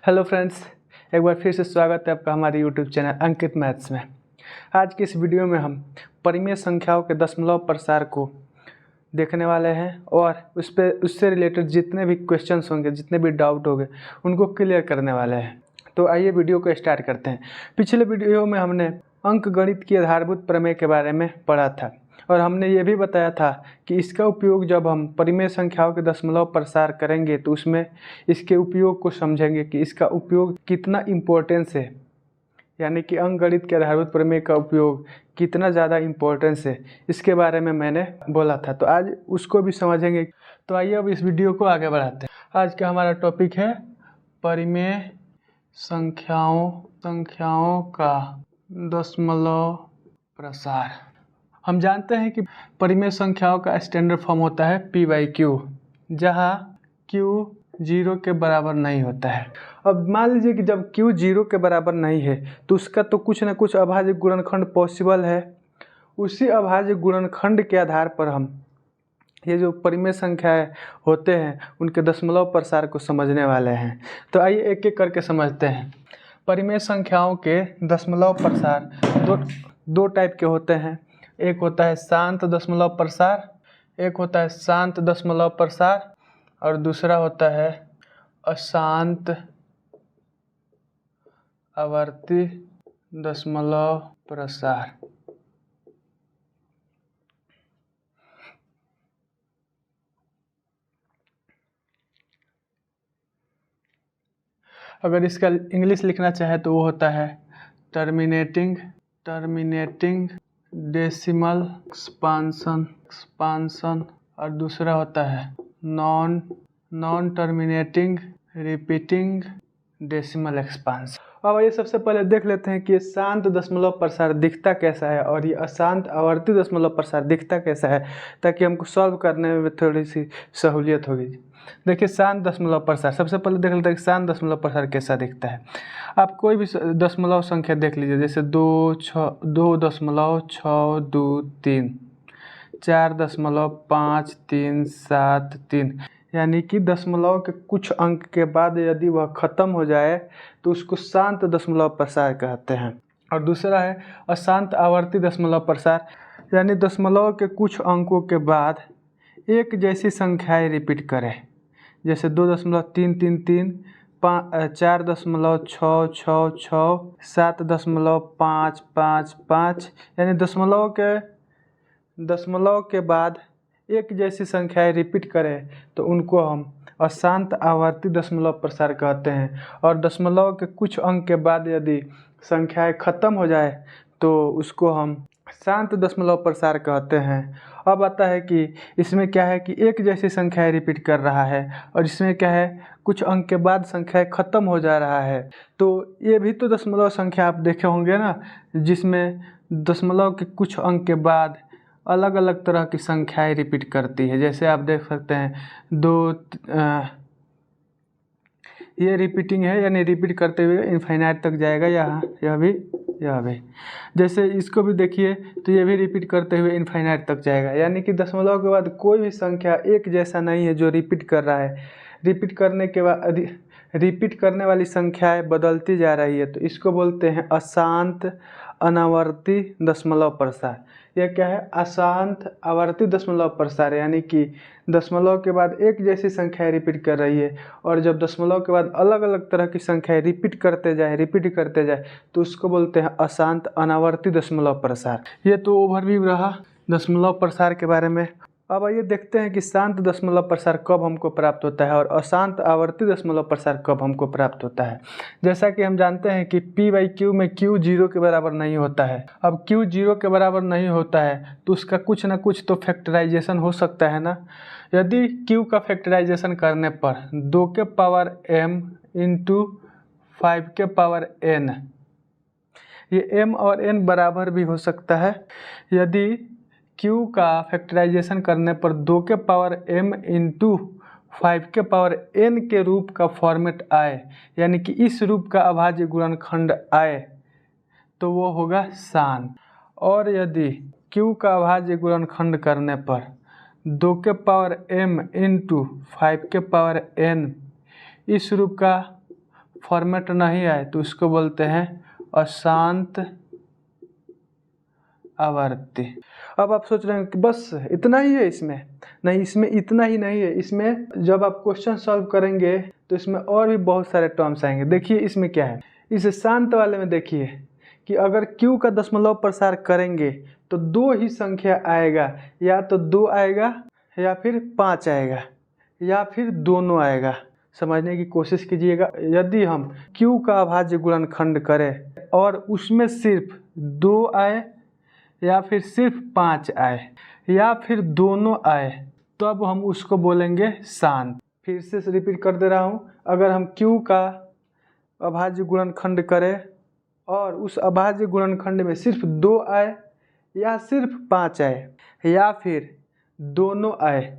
Hello friends, एक बार फिर से स्वागत है आपका हमारे यूट्यूब चैनल अंकित मैथ्स में। आज की इस वीडियो में हम परिमेय संख्याओं के दशमलव प्रसार को देखने वाले हैं और उससे रिलेटेड जितने भी क्वेश्चंस होंगे, जितने भी डाउट होंगे, उनको क्लियर करने वाले हैं। तो आइए वीडियो को स्टार्ट करते हैं। पिछले वीडियो में हमने अंकगणित की आधारभूत प्रमेय के बारे में पढ़ा था और हमने ये भी बताया था कि इसका उपयोग जब हम परिमेय संख्याओं के दशमलव प्रसार करेंगे तो उसमें इसके उपयोग को समझेंगे कि इसका उपयोग कितना इम्पोर्टेंस है, यानी कि अंकगणित के आधारभूत प्रमेय का उपयोग कितना ज़्यादा इम्पोर्टेंस है, इसके बारे में मैंने बोला था। तो आज उसको भी समझेंगे। तो आइए अब इस वीडियो को आगे बढ़ाते हैं। आज का हमारा टॉपिक है परिमेय संख्याओं का दशमलव प्रसार। हम जानते हैं कि परिमेय संख्याओं का स्टैंडर्ड फॉर्म होता है p/q, जहाँ q 0 के बराबर नहीं होता है। अब मान लीजिए कि जब q 0 के बराबर नहीं है तो उसका तो कुछ ना कुछ अभाज्य गुणनखंड पॉसिबल है। उसी अभाज्य गुणनखंड के आधार पर हम ये जो परिमेय संख्याएं होते हैं उनके दशमलव प्रसार को समझने वाले हैं। तो आइए एक एक करके समझते हैं। परिमेय संख्याओं के दशमलव प्रसार दो टाइप के होते हैं। एक होता है शांत दशमलव प्रसार, और दूसरा होता है अशांत आवर्ती दशमलव प्रसार। अगर इसका इंग्लिश लिखना चाहे तो वो होता है टर्मिनेटिंग डेसिमल एक्सपांसन, और दूसरा होता है non terminating repeating decimal expansion. अब ये सबसे पहले देख लेते हैं कि ये शांत दशमलव प्रसार दिखता कैसा है और ये अशांत आवर्ती दशमलव प्रसार दिखता कैसा है, ताकि हमको सॉल्व करने में थोड़ी सी सहूलियत होगी। देखिए शांत दशमलव प्रसार, सबसे पहले देख लेते हैं कि शांत दशमलव प्रसार कैसा दिखता है। आप कोई भी दशमलव संख्या देख लीजिए, जैसे 2.623, 4.5373, यानी कि दशमलव के कुछ अंक के बाद यदि वह खत्म हो जाए तो उसको शांत दशमलव प्रसार कहते हैं। और दूसरा है अशांत आवर्ती दशमलव प्रसार, यानी दशमलव के कुछ अंकों के बाद एक जैसी संख्याएं रिपीट करें, जैसे 2.333, 4.666, 7.555, यानी दशमलव के बाद एक जैसी संख्याएं रिपीट करें तो उनको हम अशांत आवर्ती दशमलव प्रसार कहते हैं। और दशमलव के कुछ अंक के बाद यदि संख्याएं खत्म हो जाए तो उसको हम शांत दशमलव प्रसार कहते हैं। अब आता है कि इसमें क्या है कि एक जैसी संख्याएं रिपीट कर रहा है और इसमें क्या है कुछ अंक के बाद संख्याएं खत्म हो जा रहा है। तो ये भी तो दशमलव संख्या आप देखे होंगे ना, जिसमें दशमलव के कुछ अंक के बाद अलग अलग तरह की संख्याएं रिपीट करती है। जैसे आप देख सकते हैं ये रिपीटिंग है, यानी रिपीट करते हुए इनफाइनाइट तक जाएगा। यह भी जैसे इसको भी देखिए तो ये भी रिपीट करते हुए इनफाइनाइट तक जाएगा, यानी कि दशमलव के बाद कोई भी संख्या एक जैसा नहीं है जो रिपीट कर रहा है। रिपीट करने के बाद रिपीट करने वाली संख्याएं बदलती जा रही है, तो इसको बोलते हैं अशांत अनावर्ती दशमलव प्रसार। यह क्या है? अशांत आवर्ती दशमलव प्रसार, यानी कि दशमलव के बाद एक जैसी संख्याएं रिपीट कर रही है और जब दशमलव के बाद अलग अलग तरह की संख्याएं रिपीट करते जाए तो उसको बोलते हैं अशांत अनावर्ती दशमलव प्रसार। ये तो ओवरव्यू रहा दशमलव प्रसार के बारे में। अब आइए देखते हैं कि शांत दशमलव प्रसार कब हमको प्राप्त होता है और अशांत आवर्ती दशमलव प्रसार कब हमको प्राप्त होता है। जैसा कि हम जानते हैं कि p/q में q 0 के बराबर नहीं होता है। अब q 0 के बराबर नहीं होता है तो उसका कुछ ना कुछ तो फैक्टराइजेशन हो सकता है ना। यदि q का फैक्टराइजेशन करने पर 2 के पावर m इंटू 5 के पावर n, ये m और n बराबर भी हो सकता है। यदि q का फैक्टराइजेशन करने पर 2 के पावर m इंटू 5 के पावर n के रूप का फॉर्मेट आए, यानी कि इस रूप का अभाज्य गुणनखंड आए, तो वो होगा शांत। और यदि q का अभाज्य गुणनखंड करने पर 2 के पावर m इंटू 5 के पावर n इस रूप का फॉर्मेट नहीं आए तो इसको बोलते हैं अशांत आवर्ती। अब आप सोच रहे हैं कि बस इतना ही है, इसमें नहीं, इसमें इतना ही नहीं है। इसमें जब आप क्वेश्चन सॉल्व करेंगे तो इसमें और भी बहुत सारे टर्म्स आएंगे। देखिए इसमें क्या है, इस शांत वाले में देखिए कि अगर q का दशमलव प्रसार करेंगे तो दो ही संख्या आएगा, या तो 2 आएगा या फिर 5 आएगा या फिर दोनों आएगा। समझने की कोशिश कीजिएगा। यदि हम q का अभाज्य गुणनखंड करें और उसमें सिर्फ 2 आए या फिर सिर्फ 5 आए या फिर दोनों आए तो अब हम उसको बोलेंगे शांत। फिर से रिपीट कर दे रहा हूँ, अगर हम q का अभाज्य गुणनखंड करें और उस अभाज्य गुणनखंड में सिर्फ 2 आए या सिर्फ 5 आए या फिर दोनों आए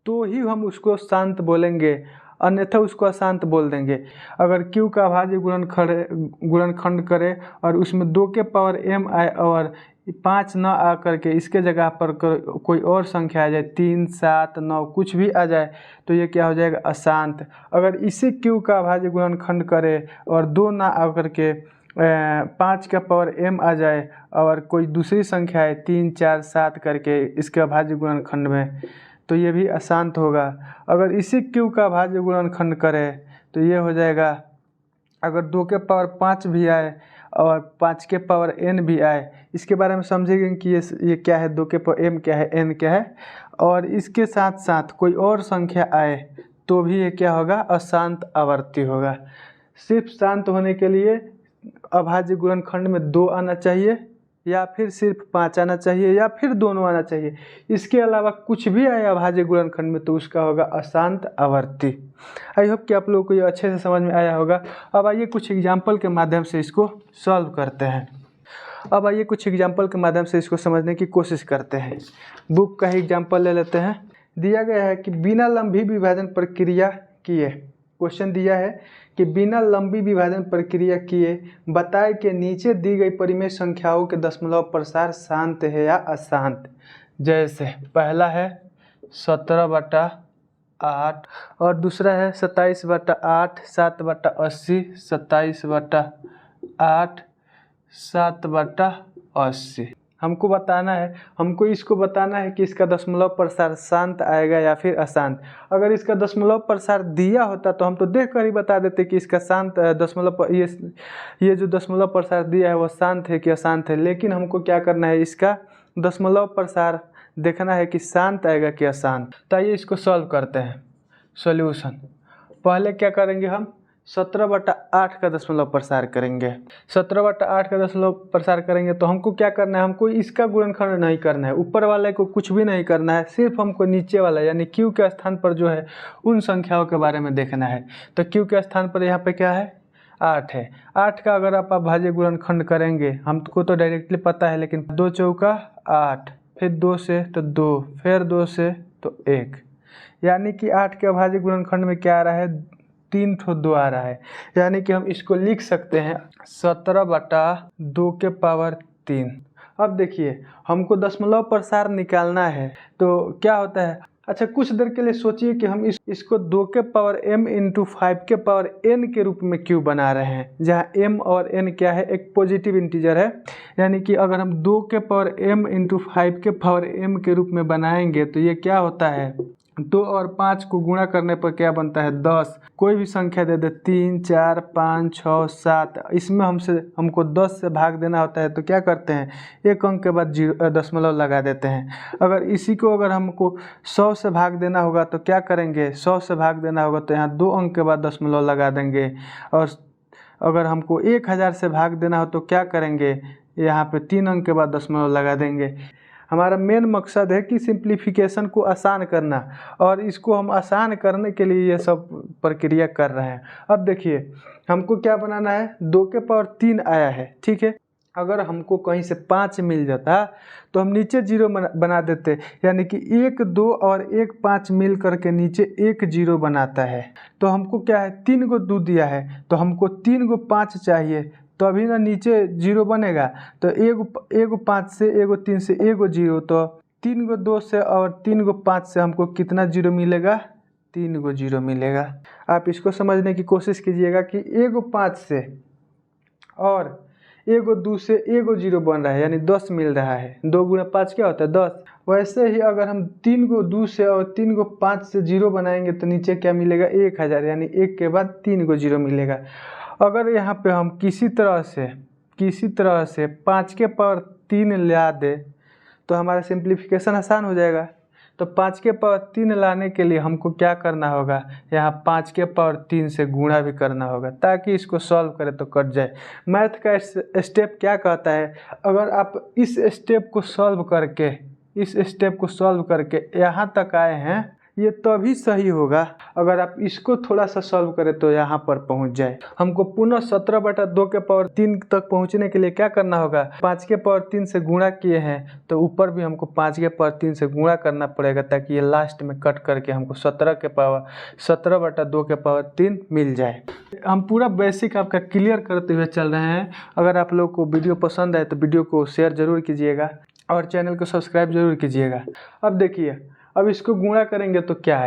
तो ही हम उसको शांत बोलेंगे, अन्यथा उसको अशांत बोल देंगे। अगर q का अभाज्य गुणनखंड करें और उसमें 2 के पावर m आए और 5 न आ करके इसके जगह पर कोई और संख्या आ जाए, 3, 7, 9 कुछ भी आ जाए तो ये क्या हो जाएगा, अशांत। अगर इसी q का अभाज्य गुणनखंड करें और 2 ना आ करके 5 का पावर m आ जाए और कोई दूसरी संख्या है 3, 4, 7 करके इसके अभाज्य गुणनखंड में, तो ये भी अशांत होगा। अगर इसी q का अभाज्य गुणनखंड करें तो ये हो जाएगा, अगर 2 के पावर 5 भी आए और 5 के पावर n भी आए, इसके बारे में समझेंगे कि ये क्या है, 2 के पावर m क्या है, n क्या है, और इसके साथ साथ कोई और संख्या आए तो भी ये क्या होगा, अशांत आवर्ती होगा। सिर्फ शांत होने के लिए अभाज्य गुणनखंड में 2 आना चाहिए या फिर सिर्फ 5 आना चाहिए या फिर दोनों आना चाहिए। इसके अलावा कुछ भी आए अभाज्य गुणनखंड में तो उसका होगा अशांत आवर्ती। आई होप कि आप लोगों को ये अच्छे से समझ में आया होगा। अब आइए कुछ एग्जाम्पल के माध्यम से इसको सॉल्व करते हैं। अब आइए कुछ एग्जाम्पल के माध्यम से इसको समझने की कोशिश करते हैं। बुक का ही एग्जाम्पल ले लेते हैं। दिया गया है कि बिना लंबी विभाजन प्रक्रिया किए, क्वेश्चन दिया है कि बिना लंबी विभाजन प्रक्रिया किए बताए कि नीचे दी गई परिमेय संख्याओं के दशमलव प्रसार शांत है या अशांत। जैसे पहला है 17/8 और दूसरा है 27/8, 7/80, 27/8, 7/80। हमको बताना है, हमको इसको बताना है कि इसका दशमलव प्रसार शांत आएगा या फिर अशांत। अगर इसका दशमलव प्रसार दिया होता तो हम तो देख कर ही बता देते कि इसका शांत दशमलव, ये जो दशमलव प्रसार दिया है वो शांत है कि अशांत है। लेकिन हमको क्या करना है, इसका दशमलव प्रसार देखना है कि शांत आएगा कि अशांत। तो आइए इसको सॉल्व करते हैं। सॉल्यूशन, पहले क्या करेंगे, हम 17/8 का दशमलव प्रसार करेंगे। 17/8 का दशमलव प्रसार करेंगे तो हमको क्या करना है, हमको इसका गुणनखंड नहीं करना है, ऊपर वाले को कुछ भी नहीं करना है, सिर्फ हमको नीचे वाला यानी q के स्थान पर जो है उन संख्याओं के बारे में देखना है। तो q के स्थान पर यहाँ पे क्या है, 8 है। 8 का अगर आप अभाज्य गुणनखंड करेंगे, हमको तो डायरेक्टली पता है, लेकिन 2 चौका 8, फिर 2 से तो 2, फिर 2 से तो 1, यानी कि 8 के अभाज्य गुणनखंड में क्या आ रहा है, 3 ठो 2 आ रहा है। यानी कि हम इसको लिख सकते हैं 17/2 के पावर 3। अब देखिए हमको दशमलव प्रसार निकालना है तो क्या होता है, अच्छा कुछ देर के लिए सोचिए कि हम इसको 2 के पावर m इंटू 5 के पावर n के रूप में क्यों बना रहे हैं, जहाँ m और n क्या है, एक पॉजिटिव इंटीजर है। यानी कि अगर हम 2 के पावर m इंटू 5 के पावर m के रूप में बनाएंगे तो ये क्या होता है, 2 और 5 को गुणा करने पर क्या बनता है, 10। कोई भी संख्या दे दे, 3, 4, 5, 6, 7, इसमें हमको 10 से भाग देना होता है तो क्या करते हैं, एक अंक के बाद दशमलव लगा देते हैं। अगर इसी को अगर हमको 100 से भाग देना होगा तो क्या करेंगे, 100 से भाग देना होगा तो यहाँ 2 अंक के बाद दशमलव लगा देंगे। और अगर हमको 1000 से भाग देना हो तो क्या करेंगे, यहाँ पे 3 अंक के बाद दशमलव लगा देंगे। हमारा मेन मकसद है कि सिंप्लीफिकेशन को आसान करना, और इसको हम आसान करने के लिए ये सब प्रक्रिया कर रहे हैं। अब देखिए हमको क्या बनाना है, 2 के पावर 3 आया है, ठीक है। अगर हमको कहीं से 5 मिल जाता तो हम नीचे 0 बना देते, यानी कि 1, 2 और 1, 5 मिल करके नीचे 1 0 बनाता है। तो हमको क्या है, 3 को 2 दिया है तो हमको 3 को 5 चाहिए, तो अभी ना नीचे 0 बनेगा। तो एगो 5 से, एगो 3 से, एगो 0, तो 3 को 2 से और 3 को 5 से हमको कितना 0 मिलेगा, 3 गो जीरो मिलेगा। आप इसको समझने की कोशिश कीजिएगा कि एगो 5 से और एगो 2 से एगो जीरो बन रहा है, यानी 10 मिल रहा है। 2 गुणा 5 क्या होता है 10। वैसे ही अगर हम 3 गो 2 से और 3 गो 5 से जीरो बनाएंगे तो नीचे क्या मिलेगा 1000, यानी 1 के बाद 3 गो जीरो मिलेगा। अगर यहाँ पे हम किसी तरह से 5 के पावर 3 ला दे तो हमारा सिंप्लीफिकेशन आसान हो जाएगा। तो 5 के पावर 3 लाने के लिए हमको क्या करना होगा, यहाँ 5 के पावर 3 से गुणा भी करना होगा ताकि इसको सॉल्व करें तो कट जाए। मैथ का स्टेप क्या कहता है, अगर आप इस स्टेप को सॉल्व करके यहाँ तक आए हैं, ये तभी सही होगा अगर आप इसको थोड़ा सा सॉल्व करें तो यहाँ पर पहुँच जाए। हमको पुनः 17/2 के पावर 3 तक पहुँचने के लिए क्या करना होगा, 5 के पावर 3 से गुणा किए हैं तो ऊपर भी हमको 5 के पावर 3 से गुणा करना पड़ेगा ताकि ये लास्ट में कट करके हमको 17/2 के पावर 3 मिल जाए। हम पूरा बेसिक आपका क्लियर करते हुए चल रहे हैं। अगर आप लोग को वीडियो पसंद आए तो वीडियो को शेयर ज़रूर कीजिएगा और चैनल को सब्सक्राइब जरूर कीजिएगा। अब देखिए, अब इसको गुणा करेंगे तो क्या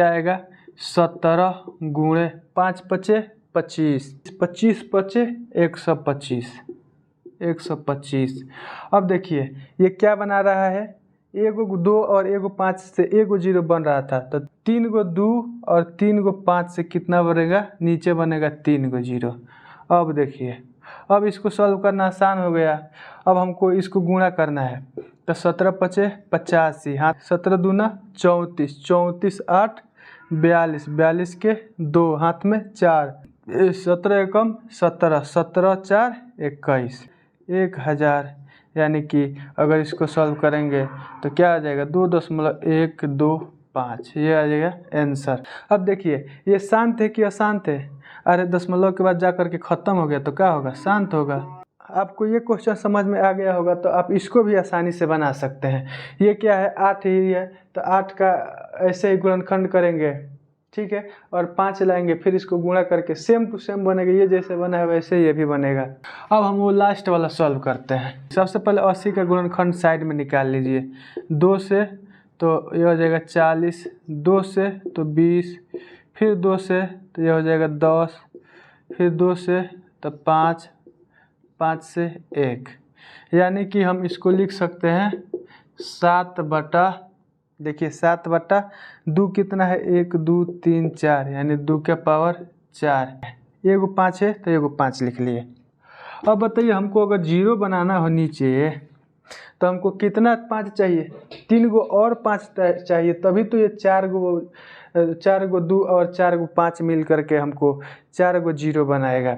आएगा, 17 गुणे 5 पचे 25, 25 पचे 125। अब देखिए ये क्या बना रहा है, एगो 2 और एगो 5 से एगो जीरो बन रहा था, तो 3 गो 2 और 3 गो 5 से कितना बनेगा, नीचे बनेगा 3 गो जीरो। अब देखिए, अब इसको सॉल्व करना आसान हो गया। अब हमको इसको गुणा करना है तो 17 पचे 85, हाथ 17 दूना 34, 34 8 42, 42 के 2 हाथ में 4, 17 एकम 17, 17 4 21, 1000। यानी कि अगर इसको सॉल्व करेंगे तो क्या आ जाएगा 2.125, ये आ जाएगा आंसर। अब देखिए ये शांत है कि अशांत है, अरे दशमलव के बाद जा कर के ख़त्म हो गया तो क्या होगा, शांत होगा। आपको ये क्वेश्चन समझ में आ गया होगा तो आप इसको भी आसानी से बना सकते हैं। ये क्या है 8 ही है तो 8 का ऐसे ही गुणनखंड करेंगे, ठीक है, और 5 लाएंगे, फिर इसको गुणा करके सेम टू सेम बनेगा, ये जैसे बना है वैसे ये भी बनेगा। अब हम वो लास्ट वाला सॉल्व करते हैं। सबसे पहले 80 का गुणनखंड साइड में निकाल लीजिए, 2 से तो ये हो जाएगा 40, 2 से तो 20, फिर 2 से तो ये हो जाएगा 10, फिर 2 से तो 5, 5 से 1, यानी कि हम इसको लिख सकते हैं 7/2 कितना है 1 2 3 4, यानी 2 के पावर 4। एगो 5 है तो एगो 5 लिख लिए। अब बताइए हमको अगर जीरो बनाना हो नीचे तो हमको कितना 5 चाहिए, 3 गो और 5 चाहिए, तभी तो ये 4 गो 2 और 4 गो 5 मिल करके हमको 4 गो जीरो बनाएगा।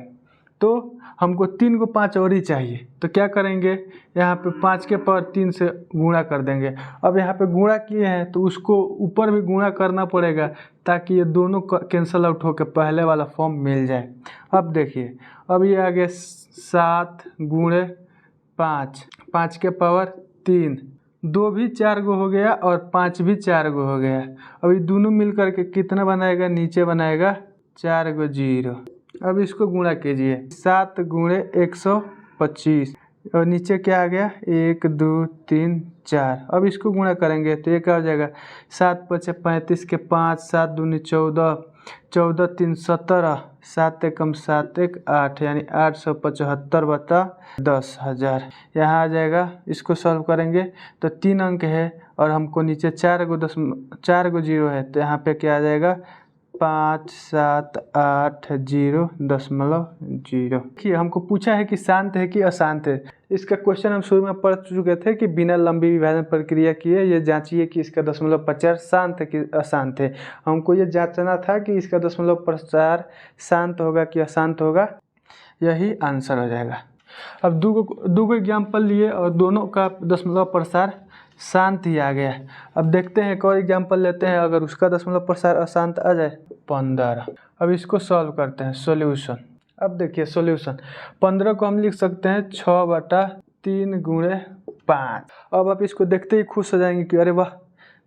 तो हमको 3 गो 5 और ही चाहिए, तो क्या करेंगे, यहाँ पे 5 के पावर 3 से गुणा कर देंगे। अब यहाँ पे गुणा किए हैं तो उसको ऊपर भी गुणा करना पड़ेगा ताकि ये दोनों कैंसल आउट होकर पहले वाला फॉर्म मिल जाए। अब देखिए, अब ये आ गया 7 गुणे 5, 5 के पावर 3, 2 भी 4 गो हो गया और 5 भी 4 गो हो गया। अब ये दोनों मिल करके कितना बनाएगा, नीचे बनाएगा 4 गो जीरो। अब इसको गुणा कीजिए, 7 गुणे 125 और नीचे क्या आ गया 1 2 3 4। अब इसको गुणा करेंगे तो ये क्या हो जाएगा, 7 पचे 35 के 5, 7 दूनी 14, 14 3 17, 7 एकम 7 1 8, यानी 875/10,000 यहाँ आ जाएगा। इसको सॉल्व करेंगे तो 3 अंक है और हमको नीचे 4 गो जीरो है, तो यहाँ पे क्या आ जाएगा 5780.0। देखिए हमको पूछा है कि शांत है कि अशांत है। इसका क्वेश्चन हम शुरू में पढ़ चुके थे कि बिना लंबी विभाजन प्रक्रिया किए ये जांचिए कि इसका दशमलव प्रचार शांत है कि अशांत है। हमको ये जांचना था कि इसका दशमलव प्रचार शांत होगा कि अशांत होगा, यही आंसर हो जाएगा। अब दो गो एग्जाम्पल लिए और दोनों का दशमलव प्रसार शांत ही आ गया। अब देखते हैं एक और एग्जाम्पल लेते हैं, अगर उसका दशमलव प्रसार अशांत आ जाए 15। अब इसको सॉल्व करते हैं, सॉल्यूशन। अब देखिए सॉल्यूशन, 15 को हम लिख सकते हैं 6/3 गुणे 5। अब आप इसको देखते ही खुश हो जाएंगे कि अरे वाह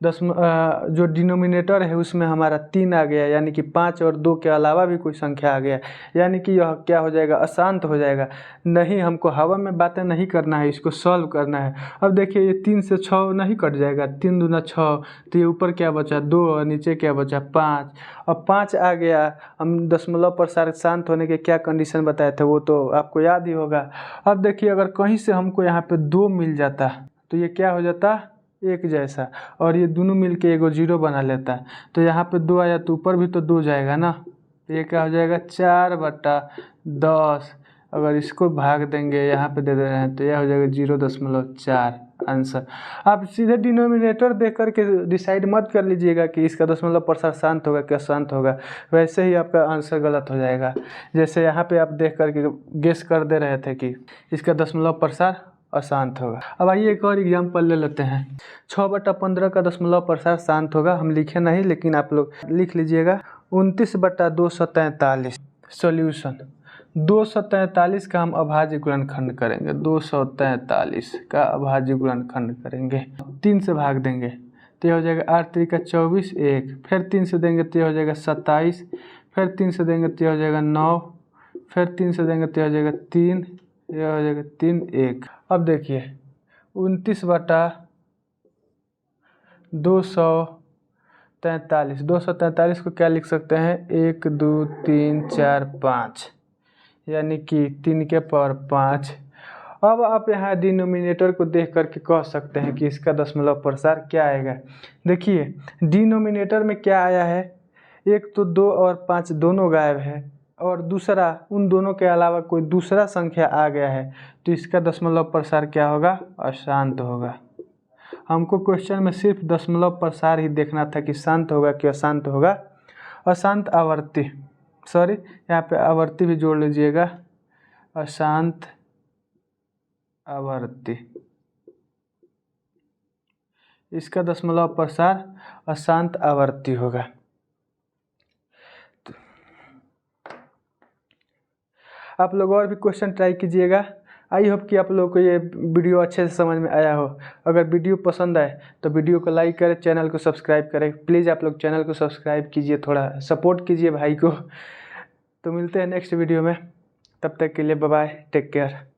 जो डिनोमिनेटर है उसमें हमारा 3 आ गया, यानी कि 5 और 2 के अलावा भी कोई संख्या आ गया, यानी कि यह क्या हो जाएगा, अशांत हो जाएगा। नहीं, हमको हवा में बातें नहीं करना है, इसको सॉल्व करना है। अब देखिए ये 3 से 6 नहीं कट जाएगा, 3 दूना 6, तो ये ऊपर क्या बचा 2 और नीचे क्या बचा 5। अब 5 आ गया। हम दशमलव प्रसार शांत होने के क्या कंडीशन बताए थे वो तो आपको याद ही होगा। अब देखिए अगर कहीं से हमको यहाँ पे 2 मिल जाता तो ये क्या हो जाता, एक जैसा, और ये दोनों मिलके एगो 0 बना लेता। तो यहाँ पे 2 आया तो ऊपर भी तो 2 जाएगा ना, तो ये क्या हो जाएगा 4/10। अगर इसको भाग देंगे, यहाँ पे दे दे रहे हैं, तो यह हो जाएगा 0.4 आंसर। आप सीधे डिनोमिनेटर देख करके डिसाइड मत कर लीजिएगा कि इसका दशमलव प्रसार शांत होगा क्या अशांत होगा, वैसे ही आपका आंसर गलत हो जाएगा। जैसे यहाँ पे आप देख करके गेस कर दे रहे थे कि इसका दशमलव प्रसार अशांत होगा। अब आइए एक और एग्जाम्पल ले लेते हैं। 6/15 का दशमलव प्रसार शांत होगा, हम लिखे नहीं लेकिन आप लोग लिख लीजिएगा। 29/243। सॉल्यूशन 243 का हम अभाज्य गुणनखंड करेंगे। 243 का अभाज्य गुणनखंड करेंगे, 3 से भाग देंगे तो यह हो जाएगा 8 3 का 24, 1, फिर 3 से देंगे तो यह हो जाएगा 27, फिर 3 से देंगे तो यह हो जाएगा 9, फिर 3 से देंगे तो यह हो जाएगा 3, यह हो जाएगा 3 1। अब देखिए 29/243, 243 को क्या लिख सकते हैं, 1 2 3 4 5, यानी कि 3 के पावर 5। अब आप यहाँ डिनोमिनेटर को देख करके कह सकते हैं कि इसका दशमलव प्रसार क्या आएगा। देखिए डिनोमिनेटर में क्या आया है, एक तो 2 और 5 दोनों गायब है, और दूसरा उन दोनों के अलावा कोई दूसरा संख्या आ गया है, तो इसका दशमलव प्रसार क्या होगा, अशांत होगा। हमको क्वेश्चन में सिर्फ दशमलव प्रसार ही देखना था कि शांत होगा कि अशांत होगा। अशांत आवर्ती, सॉरी यहाँ पे आवर्ती भी जोड़ लीजिएगा, अशांत आवर्ती, इसका दशमलव प्रसार अशांत आवर्ती होगा। आप लोग और भी क्वेश्चन ट्राई कीजिएगा। आई होप कि आप लोगों को ये वीडियो अच्छे से समझ में आया हो। अगर वीडियो पसंद आए तो वीडियो को लाइक करें, चैनल को सब्सक्राइब करें। प्लीज़ आप लोग चैनल को सब्सक्राइब कीजिए, थोड़ा सपोर्ट कीजिए भाई को। तो मिलते हैं नेक्स्ट वीडियो में, तब तक के लिए बाय बाय, टेक केयर।